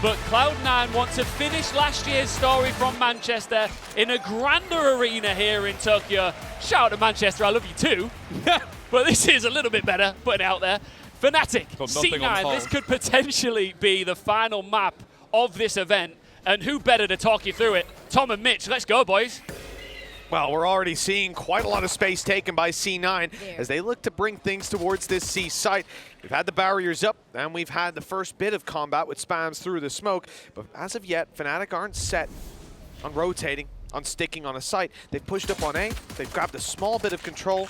but Cloud9 want to finish last year's story from Manchester in a grander arena here in Tokyo. Shout out to Manchester, I love you too. But this is a little bit better, putting it out there. Fnatic, C9, this could potentially be the final map of this event. And who better to talk you through it? Tom and Mitch, let's go, boys. Well, we're already seeing quite a lot of space taken by C9 as they look to bring things towards this C site. We've had the barriers up, and we've had the first bit of combat with spams through the smoke. But as of yet, Fnatic aren't set on rotating, on sticking on a site. They've pushed up on A, they've grabbed a small bit of control.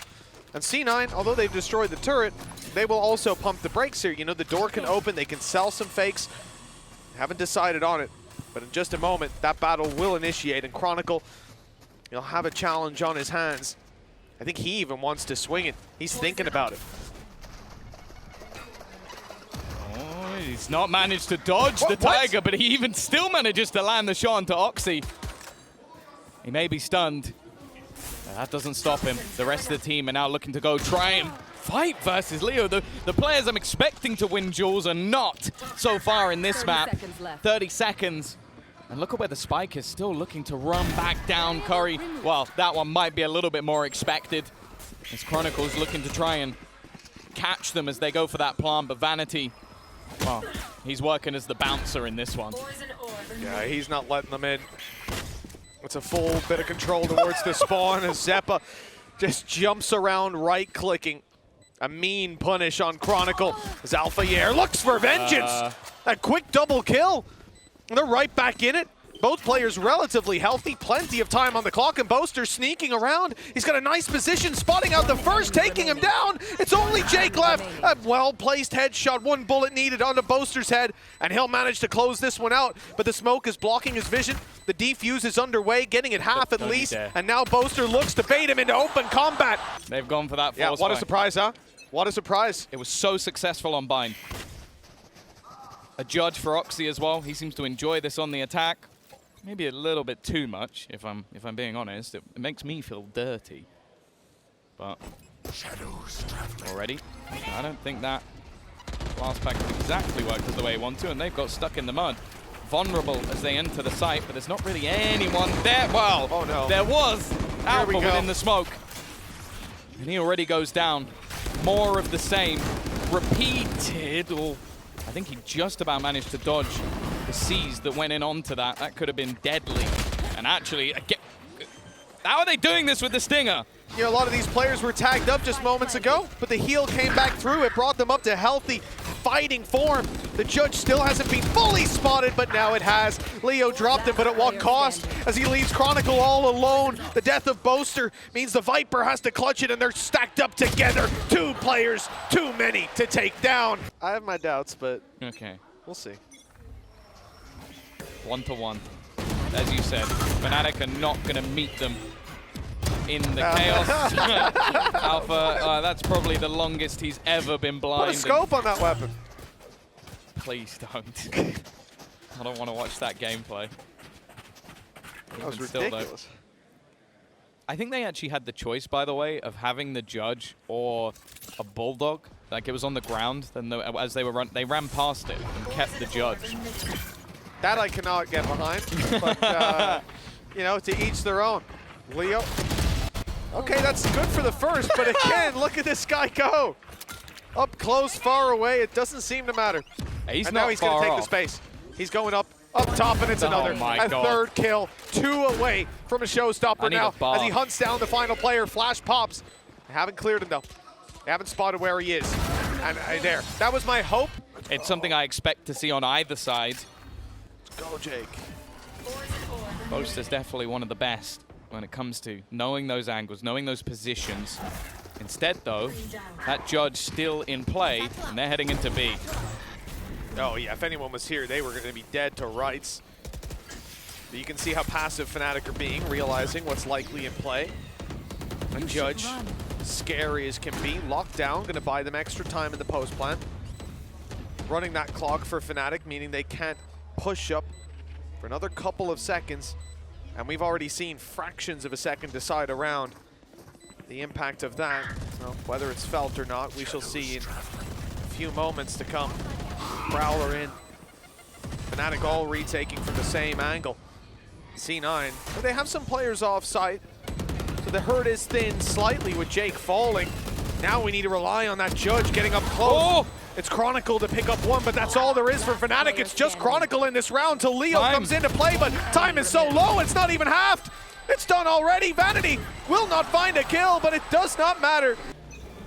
And C9, although they've destroyed the turret, they will also pump the brakes here. You know, the door can open, they can sell some fakes. Haven't decided on it, but in just a moment, that battle will initiate, and Chronicle, he'll have a challenge on his hands. I think he even wants to swing it. He's thinking about it. Oh, he's not managed to dodge the Tiger, but he even still manages to land the shot onto Oxy. He may be stunned. That doesn't stop him. The rest of the team are now looking to go try and fight versus Leo. The players I'm expecting to win duels are not so far in this map. 30 seconds. And look at where the spike is, still looking to run back down Curry. Well, that one might be a little bit more expected, as Chronicle's looking to try and catch them as they go for that plant, but Vanity, well, he's working as the bouncer in this one. Yeah, he's not letting them in. It's a full bit of control towards the spawn as Xeppaa just jumps around right-clicking. A mean punish on Chronicle as Alfajer looks for vengeance. A quick double kill. They're right back in it. Both players relatively healthy, plenty of time on the clock, and Boaster sneaking around. He's got a nice position, spotting out the first, taking him down. It's only Jake left. A well-placed headshot, one bullet needed onto Boaster's head, and he'll manage to close this one out. But the smoke is blocking his vision. The defuse is underway, getting it half at least, and now Boaster looks to bait him into open combat. They've gone for that force. Yeah, what a surprise, huh? What a surprise. It was so successful on Bind. A judge for Oxy as well. He seems to enjoy this on the attack. Maybe a little bit too much, if I'm being honest. It makes me feel dirty. But already, I don't think that last pack exactly worked as the way he wanted to, and they've got stuck in the mud. Vulnerable as they enter the site, but there's not really anyone there. Well, oh no. There was Alpha within the smoke. And he already goes down. More of the same. Repeated, or I think he just about managed to dodge the C's that went in onto that. That could have been deadly. And actually, how are they doing this with the Stinger? You know, a lot of these players were tagged up just moments ago, but the heal came back through. It brought them up to healthy, fighting form. The judge still hasn't been fully spotted, but now it has. Leo dropped him, but at what cost? As he leaves Chronicle all alone. The death of Boaster means the Viper has to clutch it, and they're stacked up together. Two players, too many to take down. I have my doubts, but okay, we'll see. 1-1. As you said, Fnatic are not going to meet them in the chaos. Alpha, that's probably the longest he's ever been blind. Put a scope on that weapon. Please don't. I don't want to watch that gameplay. That was ridiculous. I think they actually had the choice, by the way, of having the judge or a bulldog. Like, it was on the ground, then as they were they ran past it and kept the judge. That I cannot get behind, but you know, to each their own. Leo. Okay, that's good for the first, but again, look at this guy go. Up close, far away, it doesn't seem to matter. He's and not now he's going to take the space. He's going up top, and it's another. Third kill, 2 away from a showstopper now as he hunts down the final player. Flash pops. They haven't cleared him, though. They haven't spotted where he is. And there. That was my hope. It's something I expect to see on either side. Go, Jake. Boaster's definitely one of the best when it comes to knowing those angles, knowing those positions. Instead, though, that judge still in play, and they're heading into B. Oh, yeah, if anyone was here, they were going to be dead to rights. But you can see how passive Fnatic are being, realizing what's likely in play. A judge, scary as can be, locked down, going to buy them extra time in the post plant. Running that clock for Fnatic, meaning they can't push up for another couple of seconds, and we've already seen fractions of a second decide around the impact of that. So whether it's felt or not, we shall see in a few moments to come. Prowler in. Fnatic all retaking from the same angle. C9, but they have some players off site, so the herd is thin slightly with Jake falling. Now we need to rely on that Judge getting up close. Oh! It's Chronicle to pick up one, but that's all there is for Fnatic. It's just Chronicle in this round till Leo comes into play, but time is so low, it's not even halved. It's done already. Vanity will not find a kill, but it does not matter.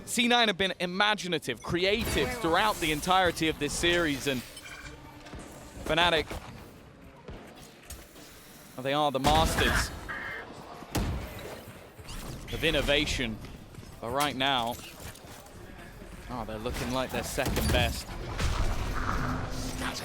C9 have been imaginative, creative throughout the entirety of this series, and Fnatic, well, they are the masters of innovation. But right now, oh, they're looking like they're second best.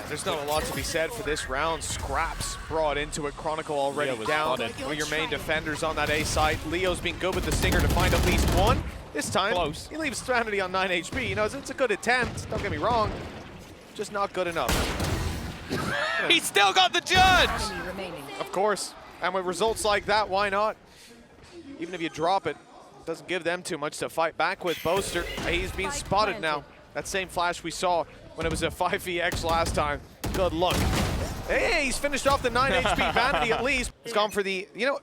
There's not a lot to be said for this round. Scraps brought into it. Chronicle already down. One of your main defenders on that A side. Leo's been good with the Stinger to find at least one. This time, close. He leaves Vanity on 9 HP. You know, it's a good attempt. Don't get me wrong. Just not good enough. He's still got the Judge! Of course. And with results like that, why not? Even if you drop it, doesn't give them too much to fight back with. Boaster, he's being spotted now. That same flash we saw when it was a 5vx last time. Good luck. Hey, he's finished off the 9 HP Vanity at least. He's gone for the, you know,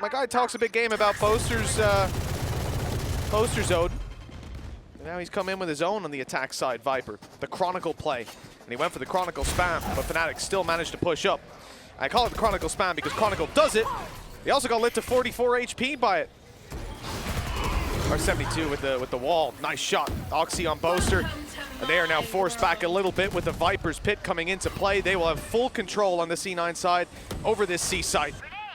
my guy talks a big game about Boaster's Ode. Now he's come in with his own on the attack side, Viper. The Chronicle play. And he went for the Chronicle spam, but Fnatic still managed to push up. I call it the Chronicle spam because Chronicle does it. He also got lit to 44 HP by it. Or 72 with the wall. Nice shot. Oxy on Boaster. And they are now forced back a little bit with the Viper's pit coming into play. They will have full control on the C9 side over this C site.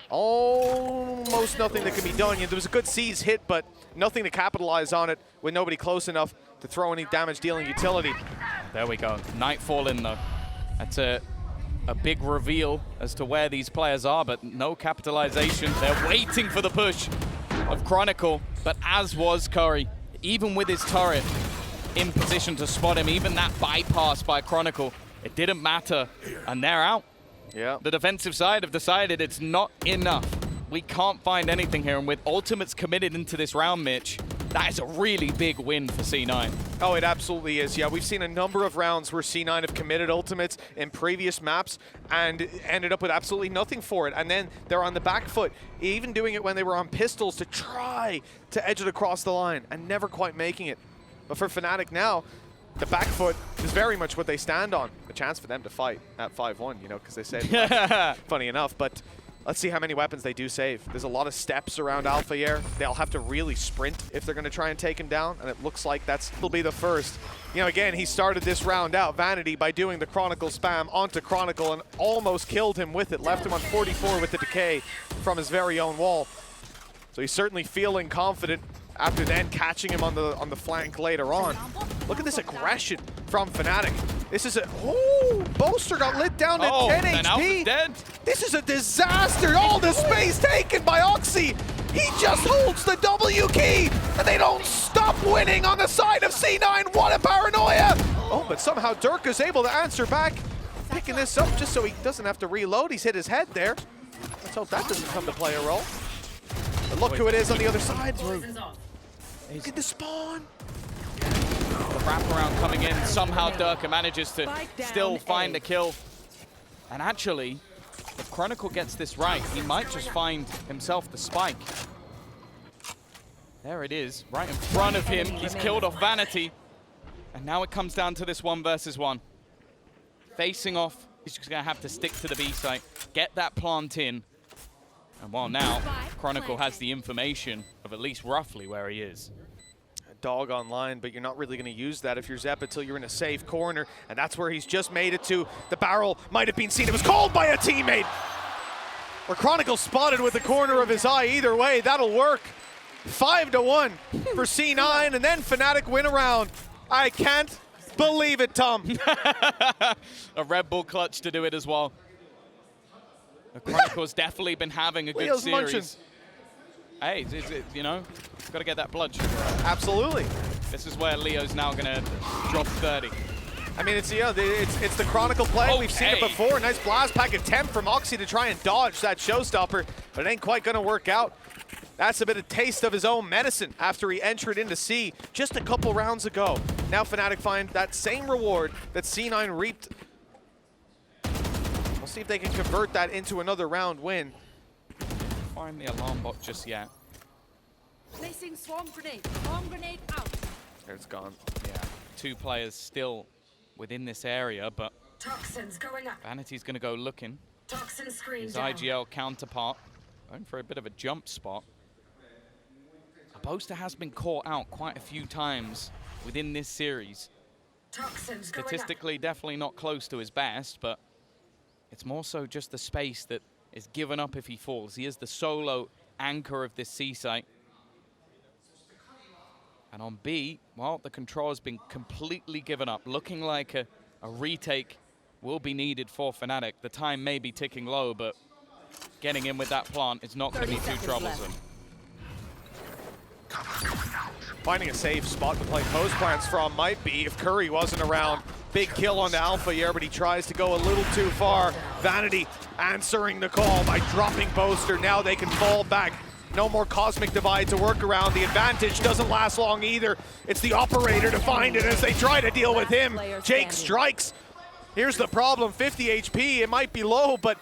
Almost nothing that can be done. There was a good C's hit, but nothing to capitalize on it with nobody close enough to throw any damage-dealing utility. There we go. Nightfall in, though. That's a big reveal as to where these players are, but no capitalization. They're waiting for the push of Chronicle, but as was Curry, even with his turret in position to spot him, even that bypass by Chronicle, it didn't matter, and they're out. Yeah. The defensive side have decided it's not enough. We can't find anything here, and with ultimates committed into this round, Mitch, that is a really big win for C9. Oh, it absolutely is. Yeah, we've seen a number of rounds where C9 have committed ultimates in previous maps and ended up with absolutely nothing for it. And then they're on the back foot, even doing it when they were on pistols to try to edge it across the line and never quite making it. But for Fnatic now, the back foot is very much what they stand on. A chance for them to fight at 5-1, you know, because they said, funny enough, but let's see how many weapons they do save. There's a lot of steps around Alfajer. They'll have to really sprint if they're going to try and take him down, and it looks like will be the first. You know, again, he started this round out, Vanity, by doing the Chronicle spam onto Chronicle and almost killed him with it, left him on 44 with the decay from his very own wall. So he's certainly feeling confident after then catching him on the flank later on. Look at this aggression from Fnatic. This is Boaster got lit down to 10 HP. Dead. This is a disaster. All the space taken by Oxy. He just holds the W key, and they don't stop winning on the side of C9. What a paranoia. Oh, but somehow Derke is able to answer back, picking this up just so he doesn't have to reload. He's hit his head there. Let's hope that doesn't come to play a role. But look who it is on the other side. Look at the spawn. The wraparound coming in. Somehow Derke manages to still find a kill. And actually, if Chronicle gets this right, he might just find himself the spike. There it is, right in front of him. He's killed off Vanity. And now it comes down to this 1 versus 1. Facing off, he's just going to have to stick to the B site, get that plant in. And while now, Chronicle has the information of at least roughly where he is. Dog online, but you're not really going to use that if you're Xeppaa till you're in a safe corner, and that's where he's just made it to. The barrel might have been seen. It was called by a teammate. Or Chronicle spotted with the corner of his eye. Either way, that'll work. 5-1 for C9, and then Fnatic win a round. I can't believe it, Tom. A Red Bull clutch to do it as well. The Chronicle's definitely been having a good Leo's series. munching. Hey, you know, got to get that bludge. Absolutely. This is where Leo's now going to drop 30. I mean, it's the Chronicle play. We've seen it before. Nice blast pack attempt from Oxy to try and dodge that showstopper, but it ain't quite going to work out. That's a bit of taste of his own medicine after he entered into C just a couple rounds ago. Now Fnatic find that same reward that C9 reaped see if they can convert that into another round win. Find the alarm bot just yet. Placing swarm grenade. Swarm grenade out. There it's gone. Yeah, 2 players still within this area, but Toxins going up. Vanity's going to go looking. Toxin screen His down. IGL counterpart going for a bit of a jump spot. Boaster has been caught out quite a few times within this series. Toxins going up. Statistically, definitely not close to his best, but it's more so just the space that is given up if he falls. He is the solo anchor of this C site. And on B, well, the control has been completely given up. Looking like a retake will be needed for Fnatic. The time may be ticking low, but getting in with that plant is not going to be too troublesome. Finding a safe spot to play post plants from might be if Curry wasn't around. Big kill on the Alfajer, but he tries to go a little too far. Vanity answering the call by dropping Boaster. Now they can fall back. No more Cosmic Divide to work around. The advantage doesn't last long either. It's the operator to find it as they try to deal with him. Jake strikes. Here's the problem, 50 HP. It might be low, but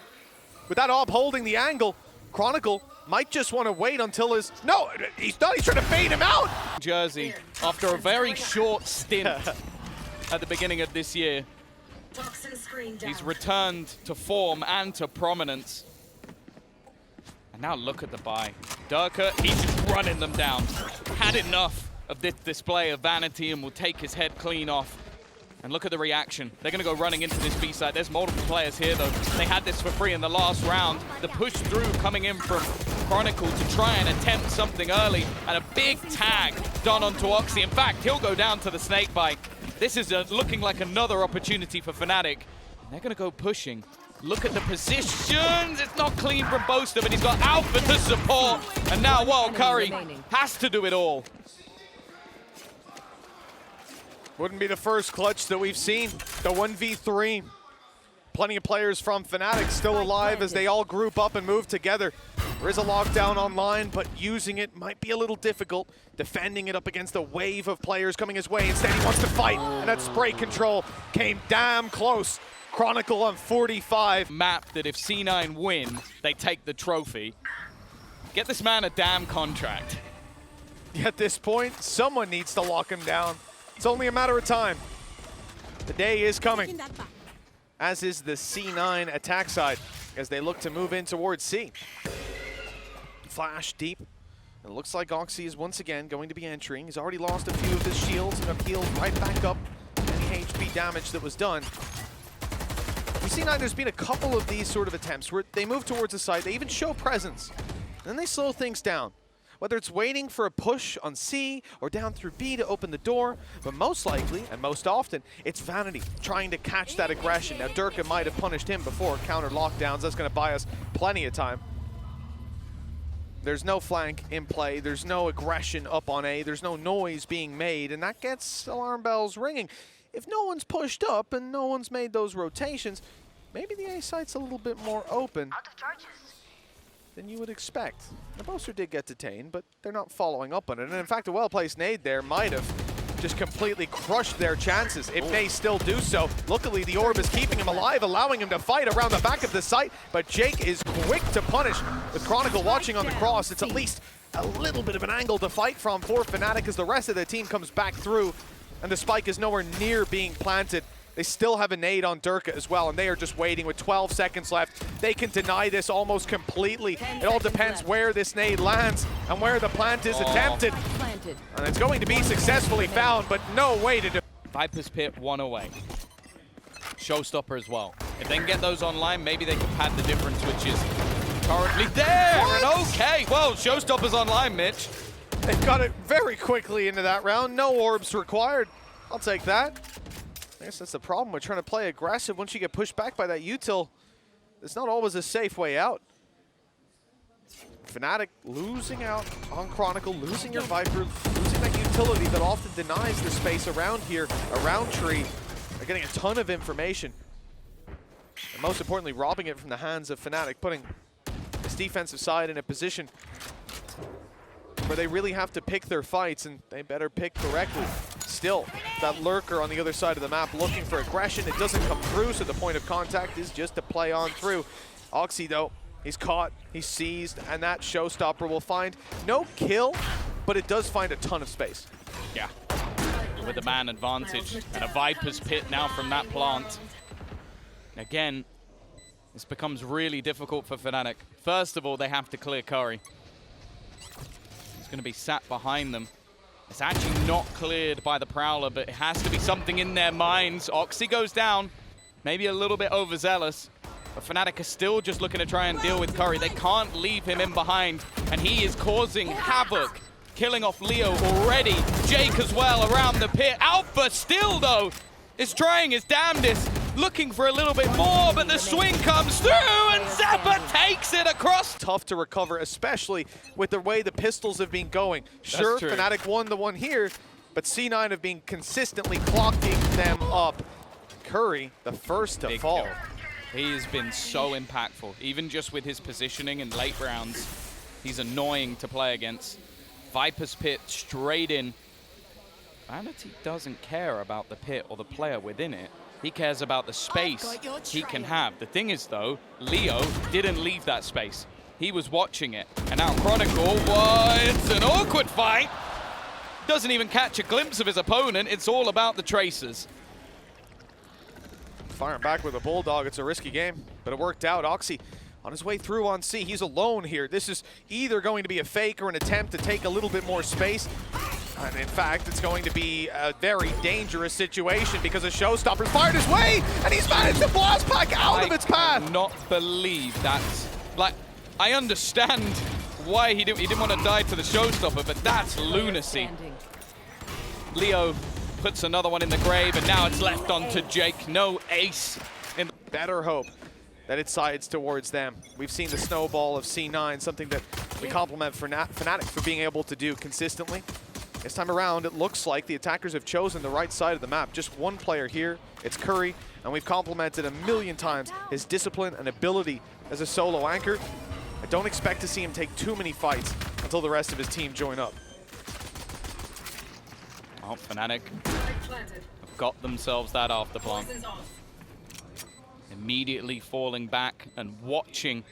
with that op holding the angle, Chronicle might just want to wait until his... No, he's not. He's trying to bait him out. Jersey, after a very short stint at the beginning of this year, Toxin screen down. he's returned to form and to prominence. And now look at the buy. Derke, he's just running them down. Had enough of this display of vanity and will take his head clean off. And look at the reaction. They're going to go running into this B side. There's multiple players here, though. They had this for free in the last round. The push through coming in from Chronicle to try and attempt something early. And a big tag done onto Oxy. In fact, he'll go down to the snake bite. This is looking like another opportunity for Fnatic. And they're going to go pushing. Look at the positions. It's not clean from Boaster, but he's got Alpha to support. And now, well, Curry has to do it all. Wouldn't be the first clutch that we've seen. The 1v3. Plenty of players from Fnatic still alive as they all group up and move together. There is a lockdown online, but using it might be a little difficult. Defending it up against a wave of players coming his way. Instead, he wants to fight, and that spray control came damn close. Chronicle on 45. Map that if C9 win, they take the trophy. Get this man a damn contract. At this point, someone needs to lock him down. It's only a matter of time. The day is coming, as is the C9 attack side, as they look to move in towards C. Flash deep. It looks like Oxy is once again going to be entering. He's already lost a few of his shields and got healed right back up. Any HP damage that was done. For C9, there's been a couple of these sort of attempts where they move towards the side, they even show presence, and then they slow things down. Whether it's waiting for a push on C or down through B to open the door, but most likely, and most often, it's Vanity trying to catch that aggression. Now, Derke might have punished him before, counter lockdowns. That's going to buy us plenty of time. There's no flank in play. There's no aggression up on A. There's no noise being made, and that gets alarm bells ringing. If no one's pushed up and no one's made those rotations, maybe the A site's a little bit more open than you would expect. The Boaster did get detained, but they're not following up on it. And in fact, a well-placed nade there might have just completely crushed their chances. It may still do so. Luckily, the orb is keeping him alive, allowing him to fight around the back of the site, but Jake is quick to punish. With Chronicle watching on the cross, it's at least a little bit of an angle to fight from for Fnatic as the rest of the team comes back through, and the spike is nowhere near being planted. They still have a nade on Derke as well, and they are just waiting with 12 seconds left. They can deny this almost completely. It all depends where this nade lands and where the plant is attempted. And it's going to be successfully found, but no way to do. Viper's Pit, one away. Showstopper as well. If they can get those online, maybe they can pad the difference, which is currently there. And okay, well, Showstopper's online, Mitch. They've got it very quickly into that round. No orbs required. I'll take that. I guess that's the problem with trying to play aggressive. Once you get pushed back by that util, it's not always a safe way out. Fnatic losing out on Chronicle, losing your Viper, losing that utility that often denies the space around here, around Tree. They're getting a ton of information. And most importantly, robbing it from the hands of Fnatic, putting this defensive side in a position where they really have to pick their fights, and they better pick correctly. still, that lurker on the other side of the map looking for aggression. It doesn't come through, so the point of contact is just to play on through. Oxy, though, he's caught, he's seized, and that showstopper will find no kill, but it does find a ton of space. Yeah, with the man advantage and a Viper's Pit now from that plant. Again, this becomes really difficult for Fnatic. First of all, they have to clear Curry. He's going to be sat behind them. It's actually not cleared by the Prowler, but it has to be something in their minds. Oxy goes down, maybe a little bit overzealous, but Fnatic are still just looking to try and deal with Curry. They can't leave him in behind, and he is causing havoc, killing off Leo already. Jake as well around the pit. Alpha still, though, is trying his damnedest, looking for a little bit more, but the swing comes through, and Xeppaa takes it across. Tough to recover, especially with the way the pistols have been going. Sure, Fnatic won the one here, but C9 have been consistently clocking them up. Curry, the first to fall. Kill. He has been so impactful, even just with his positioning in late rounds. He's annoying to play against. Viper's Pit straight in. Vanity doesn't care about the pit or the player within it. He cares about the space he can have. The thing is, though, Leo didn't leave that space. He was watching it. And now Chronicle, it's an awkward fight. Doesn't even catch a glimpse of his opponent. It's all about the tracers. Firing back with a Bulldog, it's a risky game, but it worked out. Oxy on his way through on C, he's alone here. This is either going to be a fake or an attempt to take a little bit more space. And in fact, it's going to be a very dangerous situation because a showstopper's fired his way, and he's managed to blast back out of its path. I cannot believe that's, like, I understand why he didn't want to die to the showstopper, but that's lunacy. Leo puts another one in the grave, and now it's left onto Jake. No ace. Better hope that it sides towards them. We've seen the snowball of C9, something that we compliment Fnatic for being able to do consistently. This time around, it looks like the attackers have chosen the right side of the map. Just one player here, it's Curry, and we've complimented a million times his discipline and ability as a solo anchor. I don't expect to see him take too many fights until the rest of his team join up. Oh, Fnatic have got themselves that after plant. Immediately falling back and watching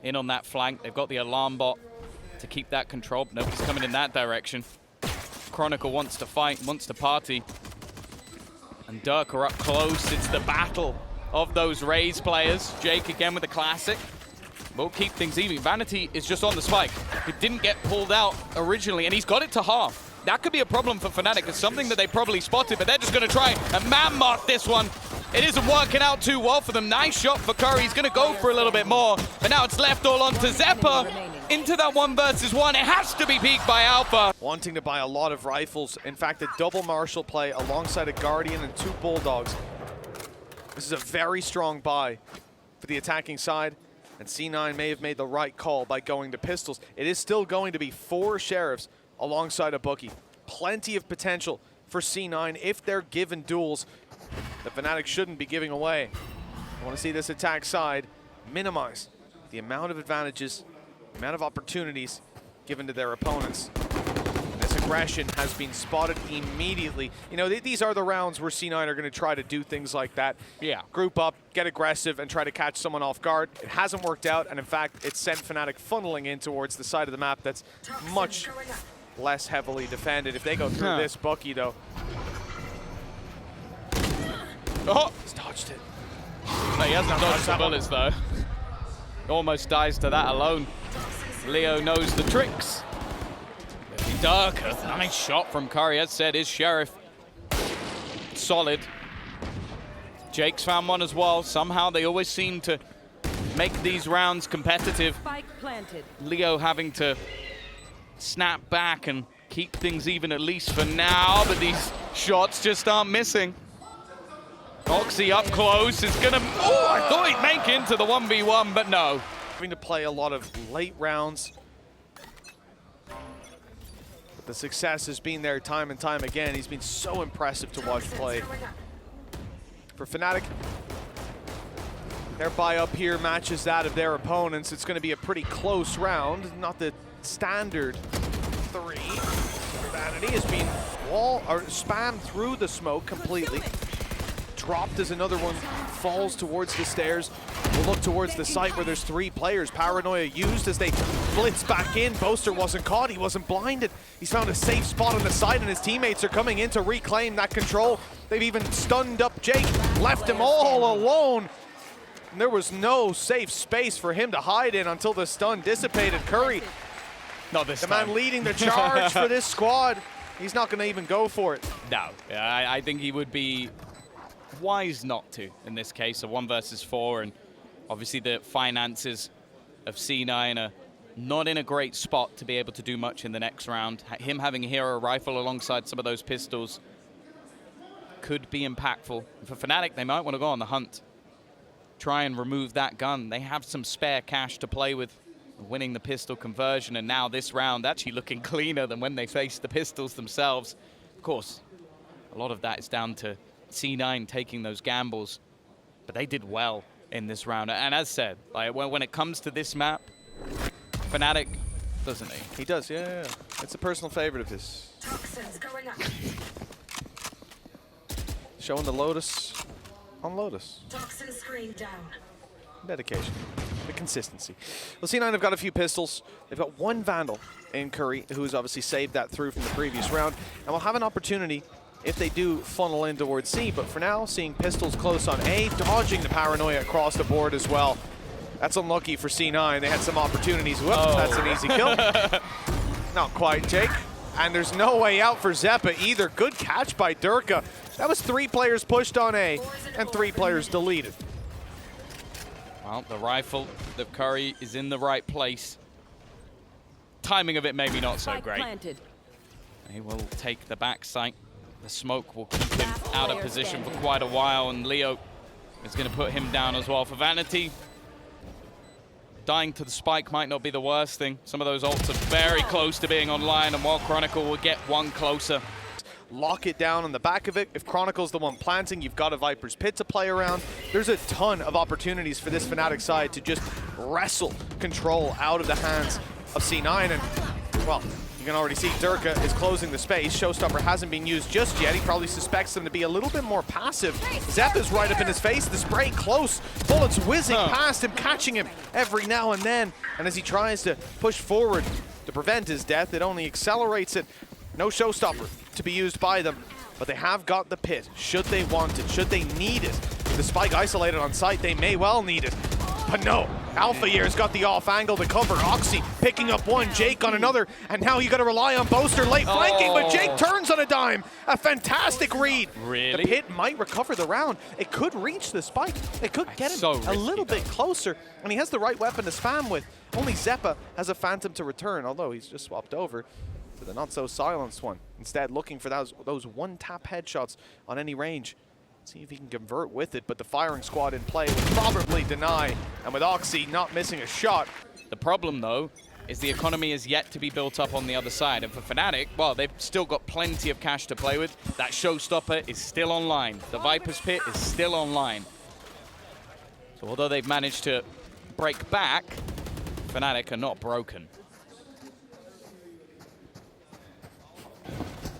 in on that flank. They've got the alarm bot to keep that control. Nobody's coming in that direction. Chronicle wants to fight, wants to party. And Derke are up close. It's the battle of those Raze players. Jake again with the classic. We'll keep things even. Vanity is just on the spike. It didn't get pulled out originally, and he's got it to half. That could be a problem for Fnatic. It's something that they probably spotted, but they're just going to try and man-mark this one. It isn't working out too well for them. Nice shot for Curry. He's going to go for a little bit more, but now it's left all onto Xeppaa. Into that 1 versus 1. It has to be peaked by Alpha. Wanting to buy a lot of rifles. In fact, a double Marshall play alongside a Guardian and 2 Bulldogs. This is a very strong buy for the attacking side, and C9 may have made the right call by going to pistols. It is still going to be 4 Sheriffs alongside a Bookie. Plenty of potential for C9 if they're given duels that Fnatic shouldn't be giving away. I want to see this attack side minimize the amount of advantages, the amount of opportunities given to their opponents. This aggression has been spotted immediately. You know, these are the rounds where C9 are going to try to do things like that. Yeah. Group up, get aggressive, and try to catch someone off guard. It hasn't worked out, and in fact, it sent Fnatic funneling in towards the side of the map that's much less heavily defended. If they go through this Bucky, though. Oh! He's dodged it. No, he hasn't dodged the bullets, though. Almost dies to that alone. Leo knows the tricks. Derke, nice shot from Curry, as said, is Sheriff. Solid. Jake's found one as well. Somehow they always seem to make these rounds competitive. Spike planted. Leo having to snap back and keep things even, at least for now, but these shots just aren't missing. Oxy up close is gonna, oh, I thought he'd make into the 1v1, but no. Having to play a lot of late rounds. But the success has been there time and time again. He's been so impressive to watch play. For Fnatic, their buy up here matches that of their opponents. It's gonna be a pretty close round, not the standard 3. Vanity has been wall, or spam through the smoke completely. Dropped as another one falls towards the stairs. We'll look towards the site where there's 3 players. Paranoia used as they blitz back in. Boaster wasn't caught, he wasn't blinded. He's found a safe spot on the side and his teammates are coming in to reclaim that control. They've even stunned up Jake, left him all alone. And there was no safe space for him to hide in until the stun dissipated. Curry, Not this the time. man leading the charge for this squad, he's not gonna even go for it. No, I think he would be wise not to in this case, a 1 versus 4, and obviously the finances of C9 are not in a great spot to be able to do much in the next round. Him having a hero rifle alongside some of those pistols could be impactful. For Fnatic, they might want to go on the hunt, try and remove that gun. They have some spare cash to play with, winning the pistol conversion, and now this round actually looking cleaner than when they faced the pistols themselves. Of course, a lot of that is down to C9 taking those gambles, but they did well in this round. And as said, like when it comes to this map, Fnatic, doesn't he? He does, yeah. It's a personal favorite of his. Toxins going up. Showing the Lotus on Lotus. Toxin screen down. Dedication, the consistency. Well, C9 have got a few pistols. They've got 1 Vandal in Curry, who's obviously saved that through from the previous round, and will have an opportunity if they do funnel in towards C. But for now, seeing pistols close on A, dodging the Paranoia across the board as well. That's unlucky for C9. They had some opportunities. Whoop, that's an easy kill. Not quite, Jake. And there's no way out for Xeppaa either. Good catch by Derke. That was 3 players pushed on A and 3 players deleted. Well, the rifle of Curry is in the right place. Timing of it maybe not so great. He will take the back sight. The smoke will keep him out of position for quite a while, and Leo is going to put him down as well. For Vanity, dying to the spike might not be the worst thing. Some of those ults are very close to being online, and while Chronicle will get 1 closer. Lock it down on the back of it. If Chronicle's the one planting, you've got a Viper's Pit to play around. There's a ton of opportunities for this Fnatic side to just wrestle control out of the hands of C9. And, well, you can already see Derke is closing the space. Showstopper hasn't been used just yet. He probably suspects them to be a little bit more passive. Xeppaa's right up in his face. The spray close. Bullets whizzing past him, catching him every now and then. And as he tries to push forward to prevent his death, it only accelerates it. No Showstopper to be used by them, but they have got the pit. Should they want it, should they need it. With the spike isolated on site, they may well need it. But no, Alfajer's got the off angle to cover. Oxy picking up 1, Jake on another, and now you got to rely on Boaster late flanking, but Jake turns on a dime. A fantastic read. Really? The pit might recover the round. It could reach the spike. It could get him a little bit closer, and he has the right weapon to spam with. Only Xeppaa has a Phantom to return, although he's just swapped over to the not-so-silenced one. Instead, looking for those one-tap headshots on any range. See if he can convert with it, but the firing squad in play will probably deny. And with Oxy not missing a shot. The problem, though, is the economy is yet to be built up on the other side. And for Fnatic, well, they've still got plenty of cash to play with. That Showstopper is still online. The Viper's Pit is still online. So although they've managed to break back, Fnatic are not broken.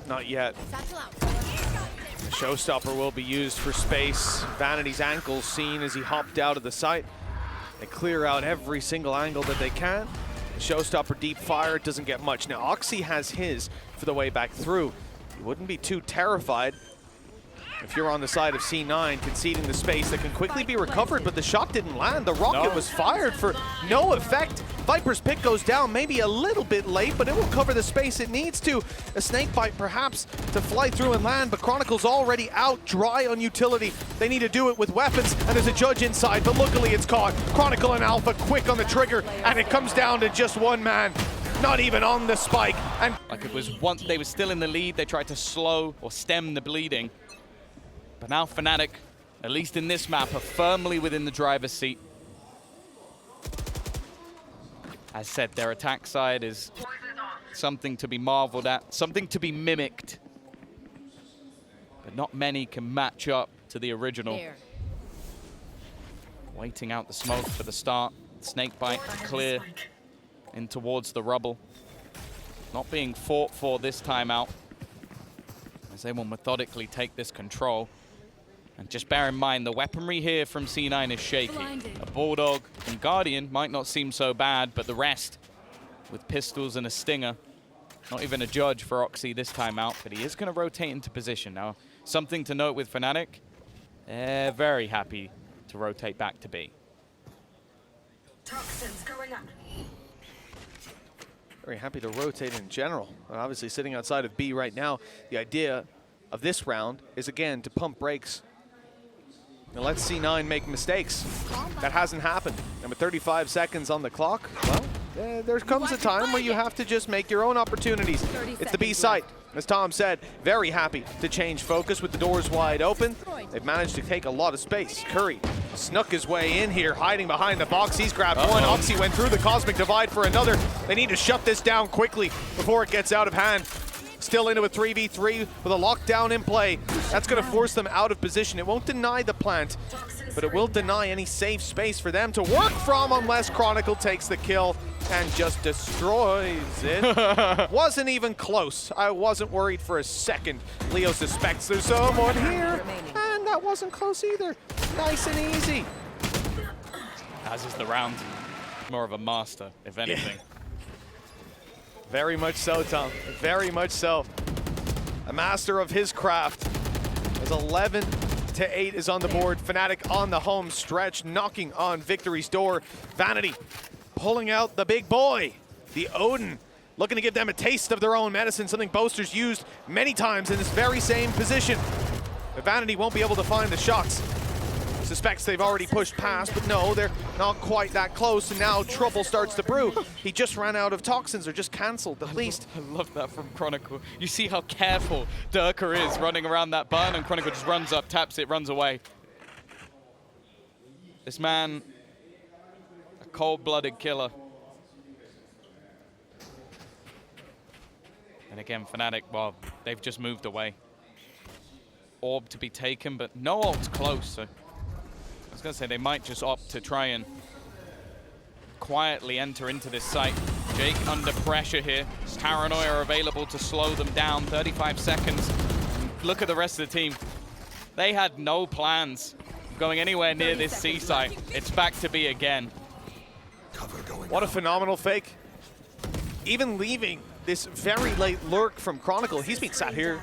Not yet. The Showstopper will be used for space. Vanity's ankles seen as he hopped out of the site. They clear out every single angle that they can. The Showstopper deep fire doesn't get much. Now Oxy has his for the way back through. You wouldn't be too terrified if you're on the side of C9 conceding the space that can quickly be recovered, but the shot didn't land. The rocket was fired for no effect. Viper's Pit goes down maybe a little bit late, but it will cover the space it needs to. A snake bite perhaps to fly through and land, but Chronicle's already out dry on utility. They need to do it with weapons, and there's a judge inside, but luckily it's caught. Chronicle and Alpha quick on the trigger, and it comes down to just 1 man. Not even on the spike. And like it was once they were still in the lead, they tried to slow or stem the bleeding. But now Fnatic, at least in this map, are firmly within the driver's seat. As said, their attack side is something to be marveled at, something to be mimicked. But not many can match up to the original. Waiting out the smoke for the start. Snakebite clear in towards the rubble. Not being fought for this time out. they will methodically take this control. And just bear in mind, the weaponry here from C9 is shaky. A Bulldog and Guardian might not seem so bad, but the rest, with pistols and a Stinger, not even a judge for Oxy this time out, but he is going to rotate into position. Now, something to note with Fnatic, they're very happy to rotate back to B. Toxins going up. Very happy to rotate in general. Obviously sitting outside of B right now, the idea of this round is again to pump brakes and let C9 make mistakes. That hasn't happened. And with 35 seconds on the clock, well, there comes a time where you have to just make your own opportunities. It's the B site. As Tom said, very happy to change focus with the doors wide open. They've managed to take a lot of space. Curry snuck his way in here, hiding behind the box. He's grabbed one. Oxy went through the Cosmic Divide for another. They need to shut this down quickly before it gets out of hand. Still into a 3v3 with a lockdown in play. That's going to force them out of position. It won't deny the plant, but it will deny any safe space for them to work from unless Chronicle takes the kill and just destroys it. Wasn't even close. I wasn't worried for a second. Leo suspects there's someone here, and that wasn't close either. Nice and easy. As is the round. More of a master, if anything. Yeah. Very much so, Tom. Very much so. A master of his craft. As 11-8 is on the board. Fnatic on the home stretch, knocking on victory's door. Vanity pulling out the big boy, the Odin, looking to give them a taste of their own medicine, something Boaster's used many times in this very same position. But Vanity won't be able to find the shots. Suspects they've already pushed past, but no, they're not quite that close, and now trouble starts to brew. He just ran out of toxins, or just cancelled at least. I love that from Chronicle. You see how careful Derke is running around that barn, and Chronicle just runs up, taps it, runs away. This man, a cold-blooded killer. And again, Fnatic, well, they've just moved away. Orb to be taken, but no ult's close, so I was going to say they might just opt to try and quietly enter into this site. Jake under pressure here. Paranoia are available to slow them down. 35 seconds. Look at the rest of the team. They had no plans of going anywhere near this C site. It's back to B again. What a phenomenal fake. Even leaving this very late lurk from Chronicle. He's been sat here.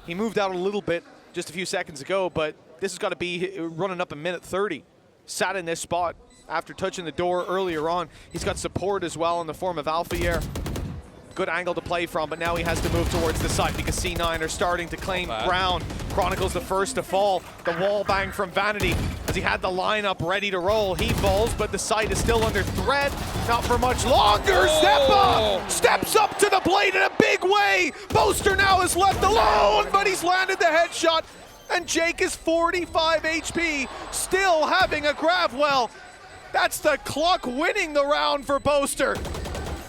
He moved out a little bit just a few seconds ago, but this has got to be running up a minute 30. Sat in this spot after touching the door earlier on. He's got support as well in the form of Alfajer. Good angle to play from, but now he has to move towards the site because C9 are starting to claim ground. Chronicle's the first to fall. The wall bang from Vanity as he had the lineup ready to roll. He falls, but the site is still under threat. Not for much longer. Xeppaa steps up to the blade in a big way. Boaster now is left alone, but he's landed the headshot. And Jake is 45 HP, still having a grab well. That's the clock winning the round for Boaster.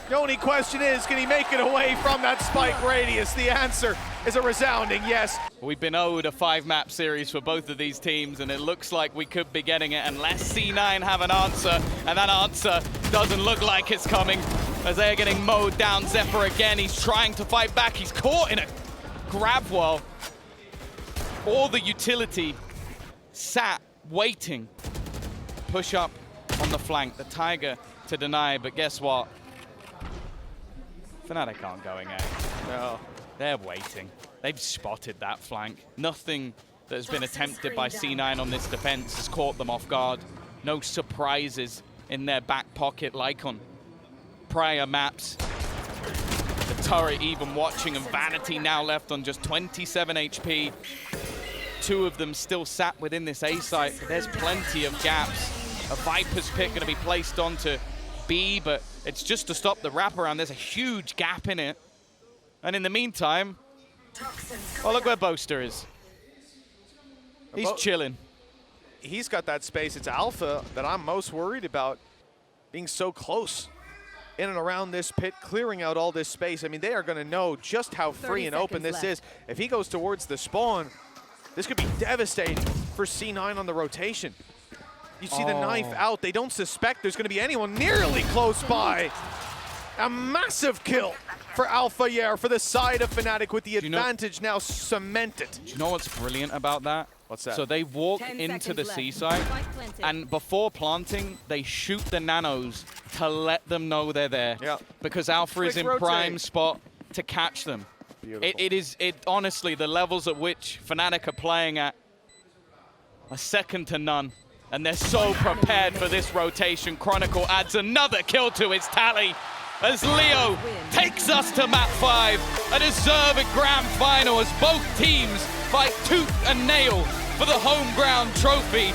The only question is, can he make it away from that spike radius? The answer is a resounding yes. We've been owed a 5-map series for both of these teams, and it looks like we could be getting it unless C9 have an answer, and that answer doesn't look like it's coming as they are getting mowed down. Xeppaa again, he's trying to fight back. He's caught in a grab well. All the utility sat waiting. Push up on the flank, the Tiger to deny, but guess what? Fnatic aren't going out. No, they're waiting. They've spotted that flank. Nothing that has been attempted by C9 on this defense has caught them off guard. No surprises in their back pocket like on prior maps. The turret even watching, and Vanity now left on just 27 HP. Two of them still sat within this A site, but there's plenty of gaps. A Viper's pick going to be placed onto B, but it's just to stop the wraparound. There's a huge gap in it. And in the meantime, oh, look where Boaster is. He's chilling. He's got that space. It's Alpha that I'm most worried about, being so close in and around this pit, clearing out all this space. I mean, they are going to know just how free and open this is. If he goes towards the spawn, this could be devastating for C9 on the rotation. You see the knife out. They don't suspect there's going to be anyone nearly close by. A massive kill for Alfajer, for the side of Fnatic, with the advantage now cemented. Do you know what's brilliant about that? What's that? So they walk 10 into the seconds left. seaside, Spike planted. and before planting, they shoot the nanos to let them know they're there. Yeah. Because Alpha is Quick in prime rotate. spot to catch them. Beautiful. It honestly, the levels at which Fnatic are playing at are second to none. And they're so prepared for this rotation. Chronicle adds another kill to his tally as Leo takes us to map 5, a deserved grand final as both teams fight tooth and nail for the home ground trophy.